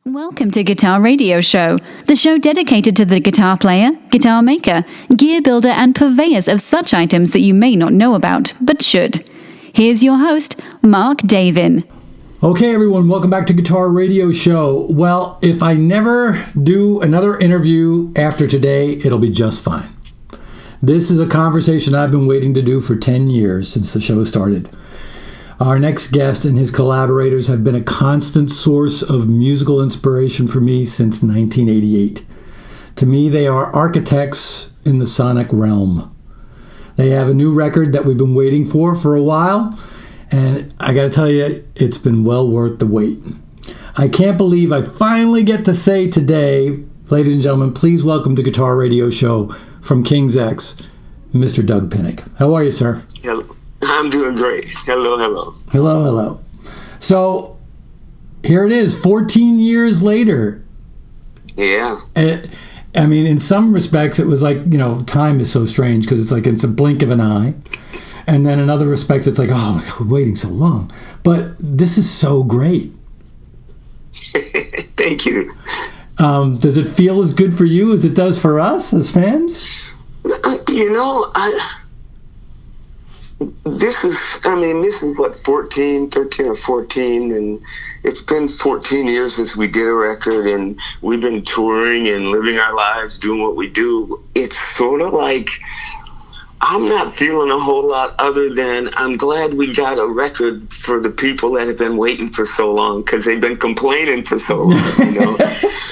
Welcome to Guitar Radio Show, the show dedicated to the guitar player, guitar maker, gear builder, and purveyors of such items that you may not know about, but should. Here's your host, Mark Davin. Okay, everyone, welcome back to Guitar Radio Show. Well, if I never do another interview after today, it'll be just fine. This is a conversation I've been waiting to do for 10 years since the show started. Our next guest and his collaborators have been a constant source of musical inspiration for me since 1988. To me, they are architects in the sonic realm. They have a new record that we've been waiting for a while, and I gotta tell you, it's been well worth the wait. I can't believe I finally get to say today, ladies and gentlemen, please welcome to Guitar Radio Show from King's X, Mr. dUg Pinnick. How are you, sir? Hello. I'm doing great. Hello. So, here it is, 14 years later. Yeah. I mean, in some respects, it was like, time is so strange because it's a blink of an eye. And then in other respects, it's like, oh, my God, we're waiting so long. But this is so great. Thank you. Does it feel as good for you as it does for us as fans? This is what, 13 or 14, and it's been 14 years since we did a record, and we've been touring and living our lives, doing what we do. It's sort of like I'm not feeling a whole lot other than I'm glad we got a record for the people that have been waiting for so long, because they've been complaining for so long,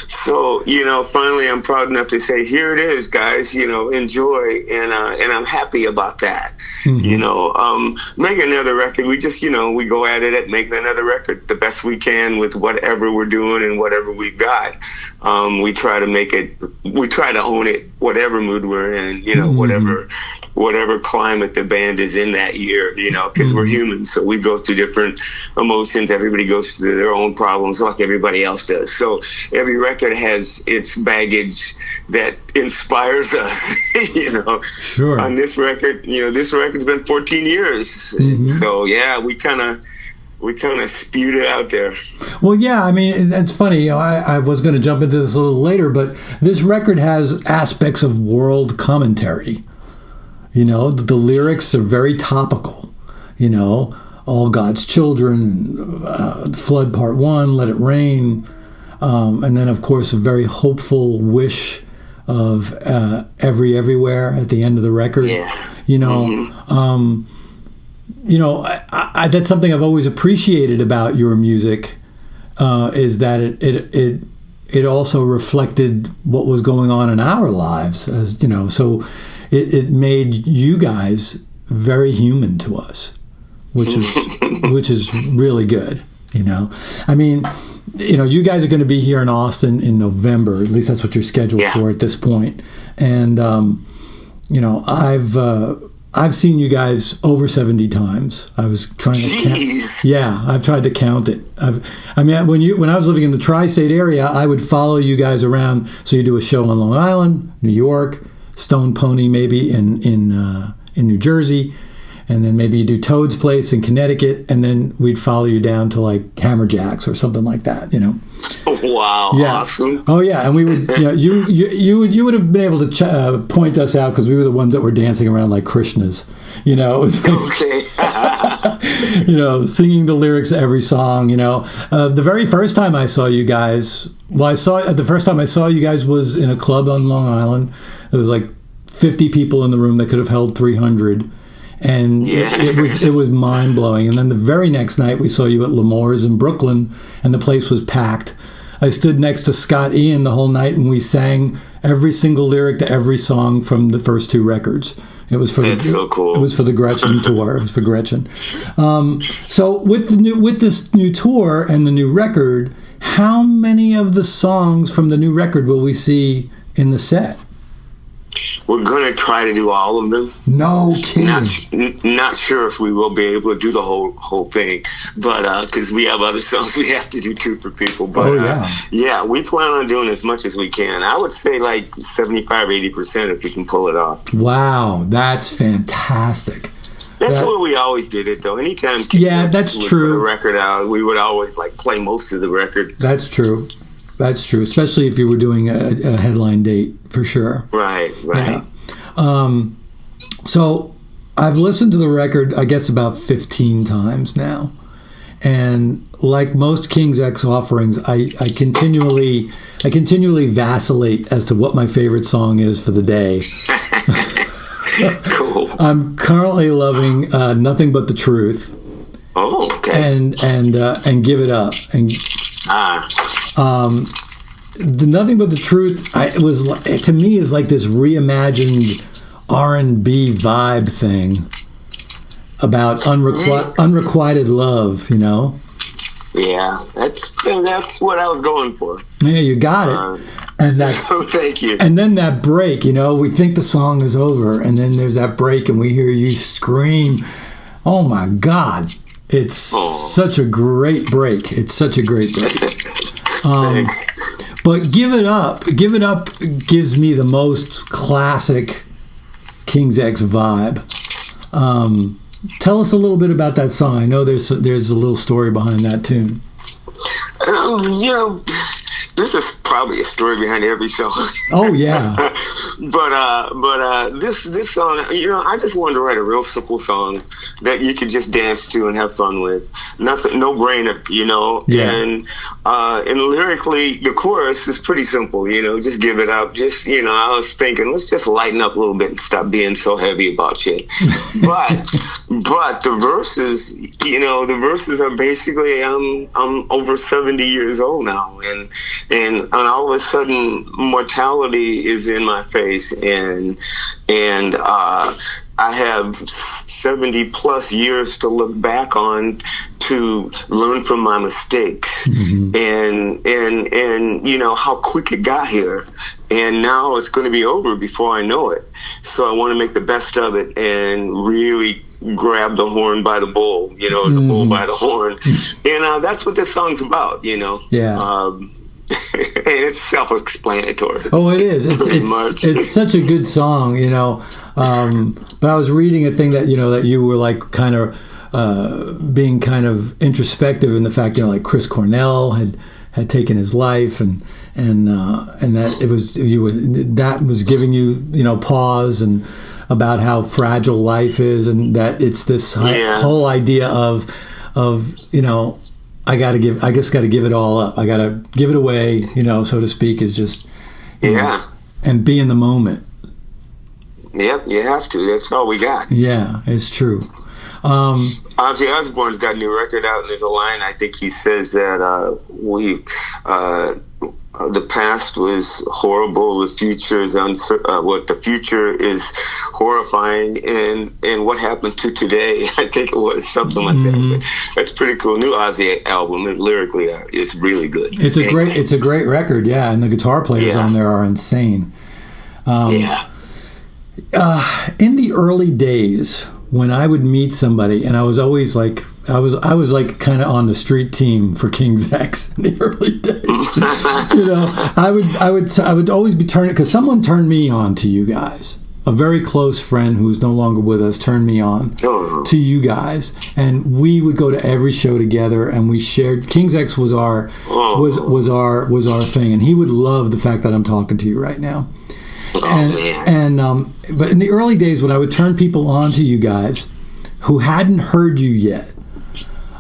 So, finally I'm proud enough to say, here it is, guys, enjoy, and I'm happy about that. Mm-hmm. Make another record. We just, we go at it making another record the best we can with whatever we're doing and whatever we've got. We try to own it, whatever mood we're in, mm-hmm. whatever climate the band is in that year, because mm-hmm. we're humans. So we go through different emotions. Everybody goes through their own problems like everybody else does. So every record has its baggage that inspires us, Sure. On this record, this record's been 14 years. Mm-hmm. So yeah, we kind of spewed it out there. Well, yeah, I mean, it's funny. I was going to jump into this a little later, but this record has aspects of world commentary. The lyrics are very topical. All God's Children, Flood Part 1, Let It Rain, and then, of course, a very hopeful wish of Everywhere at the end of the record. Yeah. Mm-hmm. That's something I've always appreciated about your music, is that it also reflected what was going on in our lives, so it made you guys very human to us, which is really good. I mean, you guys are going to be here in Austin in November. At least that's what you're scheduled for at this point. And I've seen you guys over 70 times. I was trying to count. Yeah, I've tried to count it. When I was living in the tri-state area, I would follow you guys around. So you do a show on Long Island, New York, Stone Pony maybe in New Jersey, and then maybe you do Toad's Place in Connecticut, and then we'd follow you down to like Hammerjacks or something like that. Wow, yeah. Awesome. Oh yeah, and we would, you would have been able to point us out because we were the ones that were dancing around like Krishnas. It was like, okay. Singing the lyrics to every song. The very first time I saw you guys, the first time I saw you guys was in a club on Long Island. There was like 50 people in the room that could have held 300. And it was mind blowing. And then the very next night we saw you at L'Amour's in Brooklyn, and the place was packed. I stood next to Scott Ian the whole night, and we sang every single lyric to every song from the first two records. It was for so cool. It was for the Gretchen tour. It was for Gretchen. So with this new tour and the new record, how many of the songs from the new record will we see in the set? We're going to try to do all of them. No kidding. Not sure if we will be able to do the whole thing, but because we have other songs we have to do too for people. But yeah, we plan on doing as much as we can. I would say like 75-80% if we can pull it off. Wow, that's fantastic. That's the way we always did it, though. Anytime that's true. Put a record out, we would always like play most of the record. That's true. That's true, especially if you were doing a headline date, for sure. Right. Yeah. So I've listened to the record, I guess, about 15 times now. And like most King's X offerings, I continually vacillate as to what my favorite song is for the day. Cool. I'm currently loving Nothing But the Truth. Oh, okay. And Give It Up. And the Nothing But the Truth, to me, is like this reimagined R&B vibe thing about unrequited love, you know? Yeah, that's what I was going for. Yeah, you got it. And that's thank you. And then that break, you know, we think the song is over, and then there's that break, and we hear you scream. Oh my God, it's such a great break. It's such a great break. Thanks. But Give It Up gives me the most classic King's X vibe. Tell us a little bit about that song. I know there's a little story behind that tune. You know, this is probably a story behind every song. Oh yeah. but this song, you know, I just wanted to write a real simple song that you could just dance to and have fun with. Nothing, no brainer, you know. Yeah. And lyrically, the chorus is pretty simple. You know, just give it up. Just, you know, I was thinking, let's just lighten up a little bit and stop being so heavy about shit. But the verses, you know, are basically I'm over 70 years old now, and all of a sudden mortality is in my face, and I have 70 plus years to look back on to learn from my mistakes, and you know how quick it got here, and now it's going to be over before I know it. So I want to make the best of it and really grab the horn by the bull, you know, the bull by the horn, and that's what this song's about, you know. Yeah. And it's self-explanatory. Oh, it is. It's such a good song, you know. But I was reading a thing that, you know, that you were like kind of being kind of introspective in the fact, you know, like Chris Cornell had taken his life, and that that was giving you, you know, pause and about how fragile life is, and that it's this whole idea of you know, I just got to give it all up. I got to give it away, you know, so to speak, is just, you know, and be in the moment. Yep, you have to. That's all we got. Yeah, it's true. Ozzy Osbourne's got a new record out, and there's a line, I think he says that the past was horrible, the future is the future is horrifying, and what happened to today, I think it was something like that. But that's pretty cool. New Ozzy album, lyrically, it's really good. It's a great record, yeah, and the guitar players on there are insane. In the early days, when I would meet somebody, and I was always like, I was like kind of on the street team for King's X in the early days. You know, I would always be turning, because someone turned me on to you guys. A very close friend who's no longer with us turned me on to you guys, and we would go to every show together, and we shared. King's X was our thing, and he would love the fact that I'm talking to you right now. But in the early days, when I would turn people on to you guys who hadn't heard you yet,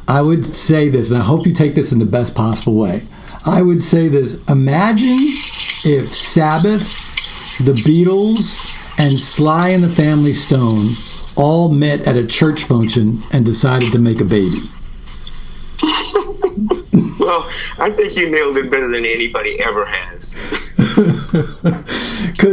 I would say this, and I hope you take this in the best possible way. I would say this: imagine if Sabbath, the Beatles, and Sly and the Family Stone all met at a church function and decided to make a baby. Well, I think you nailed it better than anybody ever has.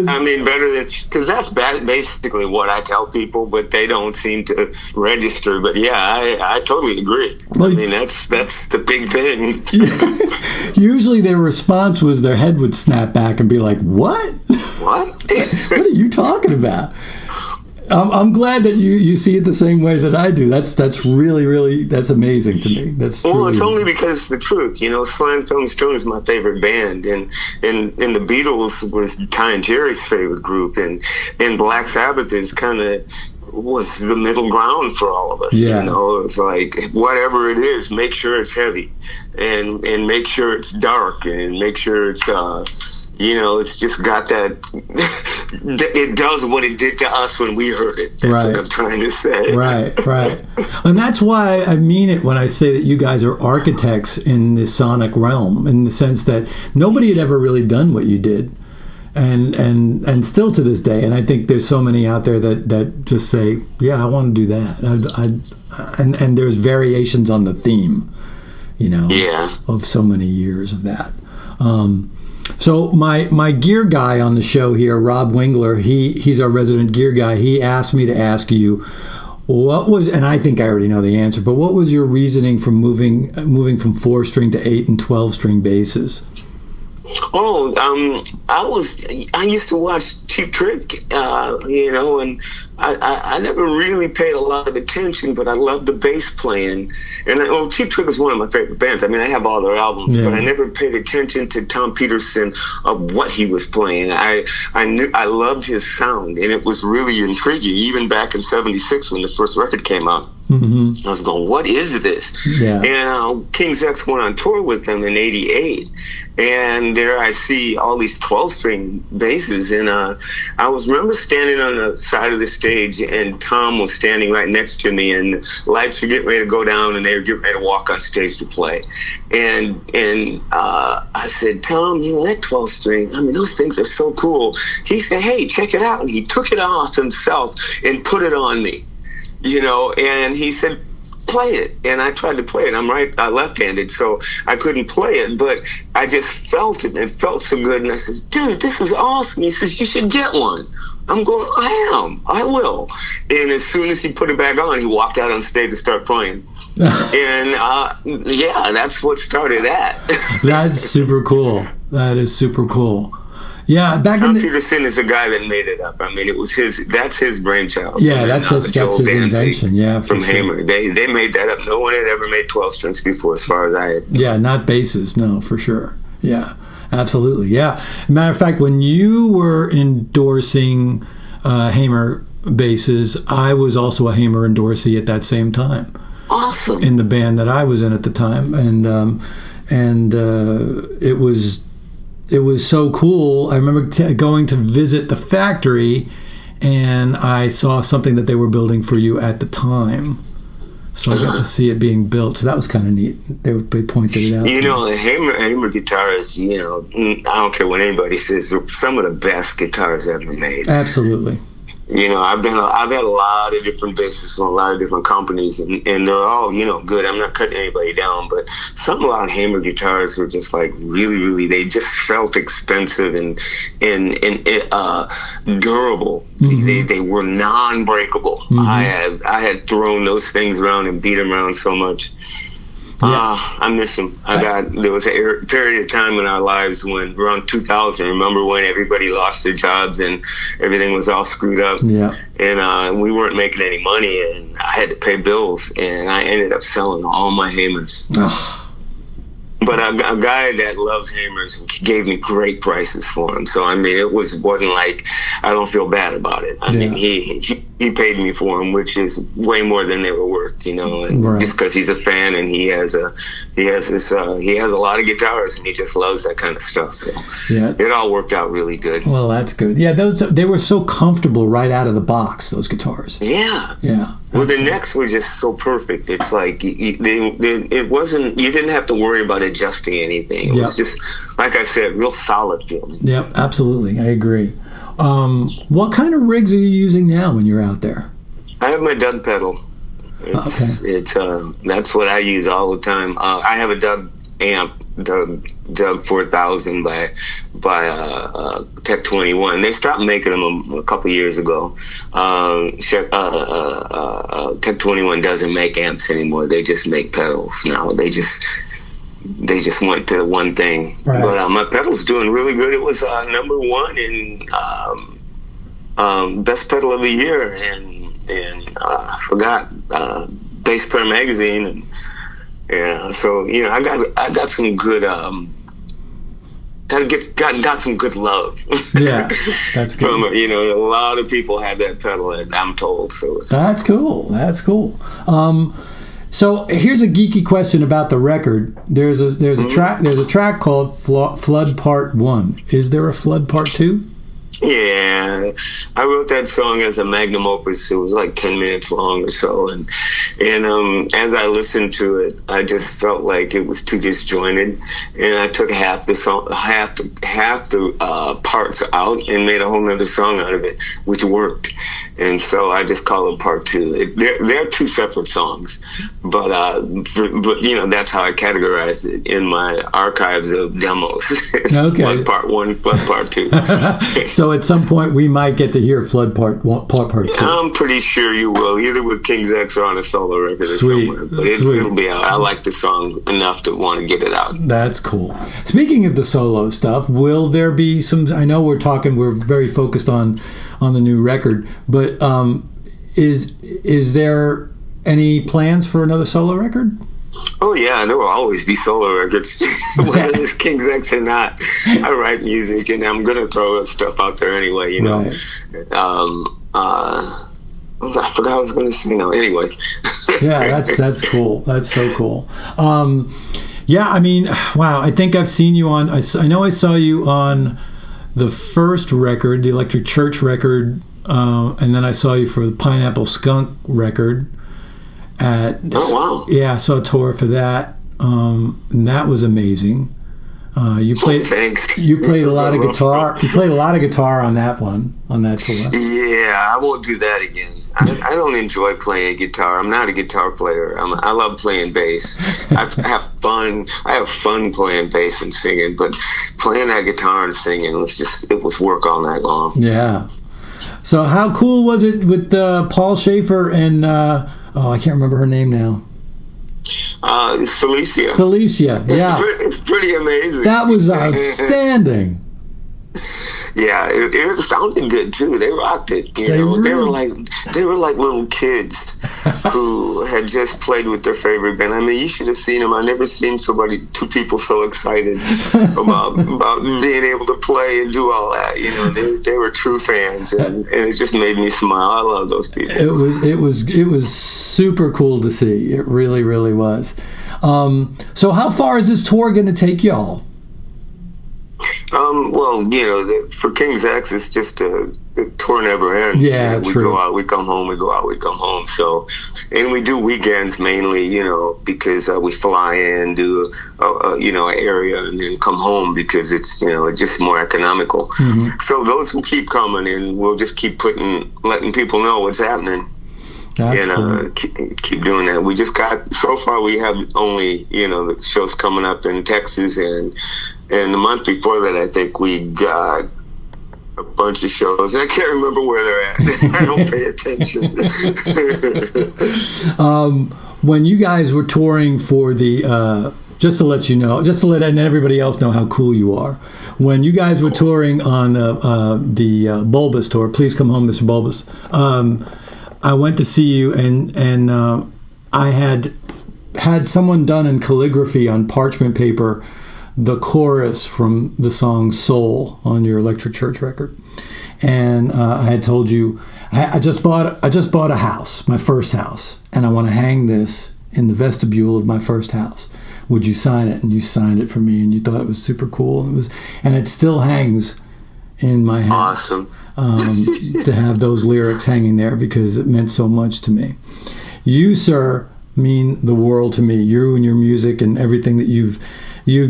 I mean, because that's basically what I tell people, but they don't seem to register. But yeah, I totally agree. Well, I mean, that's the big thing. Usually their response was their head would snap back and be like, "What? What? What are you talking about?" I'm glad that you see it the same way that I do. That's really that's amazing to me. It's only because it's the truth. You know, Sly and Family Stone is my favorite band, and the Beatles was Ty and Jerry's favorite group, and Black Sabbath is kind of was the middle ground for all of us. Yeah. You know, it's like, whatever it is, make sure it's heavy, and make sure it's dark, and make sure it's it's just got that. It does what it did to us when we heard it. That's what I'm trying to say. Right. And that's why I mean it when I say that you guys are architects in the sonic realm, in the sense that nobody had ever really done what you did. And still to this day, and I think there's so many out there that just say, yeah, I want to do that. And there's variations on the theme, of so many years of that. So my gear guy on the show here, Rob Wingler, he's our resident gear guy. He asked me to ask you, what was, and I think I already know the answer, but what was your reasoning for moving from 4-string to 8 and 12-string basses? Oh, I used to watch Cheap Trick, and I never really paid a lot of attention, but I loved the bass playing. And Cheap Trick is one of my favorite bands. I mean, I have all their albums, but I never paid attention to Tom Peterson of what he was playing. I loved his sound, and it was really intriguing. Even back in '76 when the first record came out, I was going, "What is this?" Yeah. And King's X went on tour with them in '88, and there I see all these 12-string basses, and I remember standing on the side of the stage, and Tom was standing right next to me, and lights were getting ready to go down, and they were getting ready to walk on stage to play. And I said, Tom, that 12-string, I mean, those things are so cool. He said, hey, check it out. And he took it off himself and put it on me, and he said, play it. And I tried to play it. I'm left-handed, so I couldn't play it, but I just felt it, and it felt so good. And I said, dude, this is awesome. He says, you should get one. I'm going, I will. And as soon as he put it back on, he walked out on stage to start playing. And that's what started that. That's super cool. That is super cool. Yeah, Tom Peterson is the guy that made it up. I mean, that's his brainchild. Yeah, that's his invention. Yeah, from Hamer. They made that up. No one had ever made 12 strings before, as far as I had. Yeah, not basses. No, for sure. Yeah, absolutely. Yeah. Matter of fact, when you were endorsing Hamer basses, I was also a Hamer endorsee at that same time. Awesome. In the band that I was in at the time, and it was so cool. I remember going to visit the factory, and I saw something that they were building for you at the time. So I got to see it being built. So that was kind of neat. They pointed it out. Hamer guitars, I don't care what anybody says, they're some of the best guitars ever made. Absolutely. I've had a lot of different basses from a lot of different companies, and they're all, good. I'm not cutting anybody down, but some about Hamer guitars were just like really, really, they just felt expensive and durable. Mm-hmm. They were non-breakable. Mm-hmm. I had thrown those things around and beat them around so much. Yeah. I miss them. There was a period of time in our lives when around 2000, remember when everybody lost their jobs and everything was all screwed up. Yeah. And we weren't making any money, and I had to pay bills, and I ended up selling all my Hamers. But a guy that loves Hamers gave me great prices for them. So, I mean, it wasn't like, I don't feel bad about it. I mean, he paid me for them, which is way more than they were worth, and right. Just because he's a fan, and he has a lot of guitars, and he just loves that kind of stuff. So it all worked out really good. Well, that's good. Yeah, they were so comfortable right out of the box, those guitars. Yeah. Yeah. Well, the necks were just so perfect. It's like it wasn't. You didn't have to worry about adjusting anything. It was just, like I said, real solid feeling. Yep, absolutely. I agree. What kind of rigs are you using now when you're out there? I have my dUg pedal. It's that's what I use all the time. I have a dUg amp, dUg 4000 by Tech 21. They stopped making them a couple years ago. Tech 21 doesn't make amps anymore. They just make pedals now. They just went to one thing. Right. But my pedal's doing really good. It was number one in best pedal of the year, and I forgot Bass Player magazine, and so I got some good got some good love. Yeah, that's good. From, a lot of people had that pedal, I'm told. So that's cool. That's cool. So here's a geeky question about the record. There's a track called Flood Part 1. Is there a Flood Part 2? Yeah, I wrote that song as a magnum opus. It was like 10 minutes long or so, and as I listened to it, I just felt like it was too disjointed, and I took half the parts out and made a whole nother song out of it, which worked. And so I just call it Part 2. They're two separate songs, but that's how I categorize it in my archives of demos. Okay. Flood Part 1, Flood Part 2. So at some point we might get to hear Flood Part 2. I'm pretty sure you will, either with King's X or on a solo record or somewhere. But it'll be out. I like the song enough to want to get it out. That's cool. Speaking of the solo stuff, will there be some? I know we're very focused on the new record, but is there any plans for another solo record? Oh yeah, there will always be solo records, whether it's King's X or not. I write music, and I'm gonna throw stuff out there anyway. Right. I forgot what I was gonna say now. Anyway. Yeah, that's cool. That's so cool. Yeah, I mean, wow. I think I've seen you on. I know I saw you on the first record, the Electric Church record, and then I saw you for the Pineapple Skunk record. Oh wow! Yeah, I saw a tour for that, and that was amazing. You played. Thanks. You played a lot of guitar. You played a lot of guitar on that tour. Yeah, I won't do that again. I don't enjoy playing guitar. I'm not a guitar player. I love playing bass. I have fun. I have fun playing bass and singing, but playing that guitar and singing it was work all night long. Yeah. So how cool was it with Paul Schaefer and I can't remember her name now. It's Felicia. Yeah. It's pretty amazing. That was outstanding. Yeah, it sounded good too. They rocked it. They were like little kids who had just played with their favorite band. I mean, you should have seen them. I never seen two people so excited about being able to play and do all that. They were true fans, and it just made me smile. I love those people. It was super cool to see. It really, really was. So how far is this tour going to take y'all? Well, for King's X, it's just the tour never ends. Yeah, we true. go out, we come home, we go out, we come home. So, and we do weekends mainly, because we fly in, do an area, and then come home because it's just more economical. Mm-hmm. So those will keep coming, and we'll just keep letting people know what's happening. That's cool. Keep doing that. We just so far we have only the shows coming up in Texas, and the month before that I think we got a bunch of shows. I can't remember where they're at. I don't pay attention. When you guys were touring for the just to let everybody else know how cool you are. When you guys were touring on the Bulbous tour, Please Come Home, Mr. Bulbous. I went to see you, and I had someone done in calligraphy on parchment paper the chorus from the song Soul on your Electric Church record. And I had told you, I just bought a house, my first house, and I want to hang this in the vestibule of my first house. Would you sign it? And you signed it for me, and you thought it was super cool. And it still hangs in my house. Awesome. To have those lyrics hanging there because it meant so much to me. You, sir, mean the world to me. You and your music and everything that you've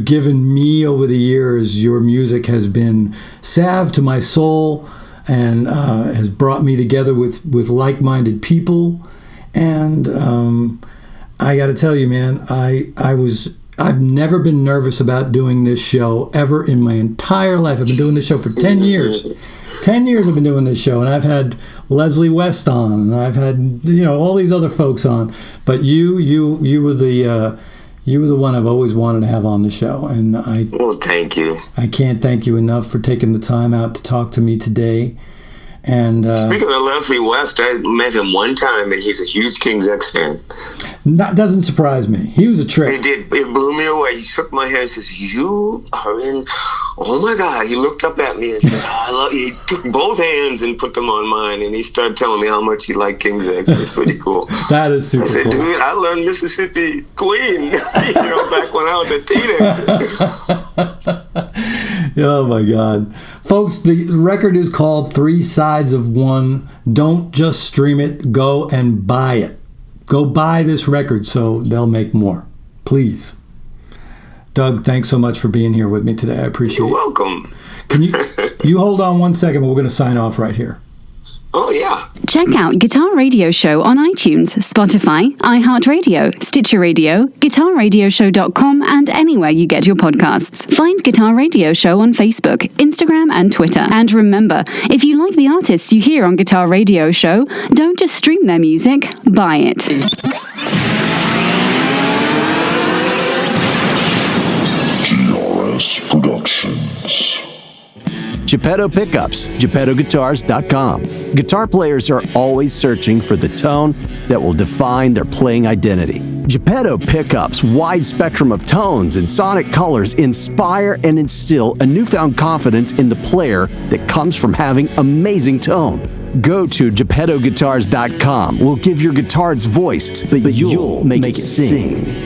given me over the years. Your music has been salve to my soul and has brought me together with like-minded people. And I got to tell you, man, I've never been nervous about doing this show ever in my entire life. I've been doing this show for 10 years. 10 years I've been doing this show, and I've had Leslie West on, and I've had all these other folks on. But you were the one I've always wanted to have on the show, and Well, thank you. I can't thank you enough for taking the time out to talk to me today. And speaking of Leslie West, I met him one time, and he's a huge King's X fan. that doesn't surprise me. He was a trick. It did. It blew me away. He shook my hand and says, "You are in." Oh my God! He looked up at me and said, "I love." He took both hands and put them on mine, and he started telling me how much he liked King's X. It's pretty cool. That is super I said, cool. "Dude, I learned Mississippi Queen, back when I was a teenager." Oh my God. Folks, the record is called 3 Sides of One. Don't just stream it. Go and buy it. Go buy this record so they'll make more. Please. Doug, thanks so much for being here with me today. I appreciate it. You're welcome. Can you hold on one second, but we're going to sign off right here. Oh, yeah. Check out Guitar Radio Show on iTunes, Spotify, iHeartRadio, Stitcher Radio, GuitarRadioshow.com, and anywhere you get your podcasts. Find Guitar Radio Show on Facebook, Instagram, and Twitter. And remember, if you like the artists you hear on Guitar Radio Show, don't just stream their music, buy it. GRS Productions. Geppetto Pickups, GeppettoGuitars.com. Guitar players are always searching for the tone that will define their playing identity. Geppetto Pickups' wide spectrum of tones and sonic colors inspire and instill a newfound confidence in the player that comes from having amazing tone. Go to GeppettoGuitars.com. We'll give your guitar its voice, but you'll make it sing.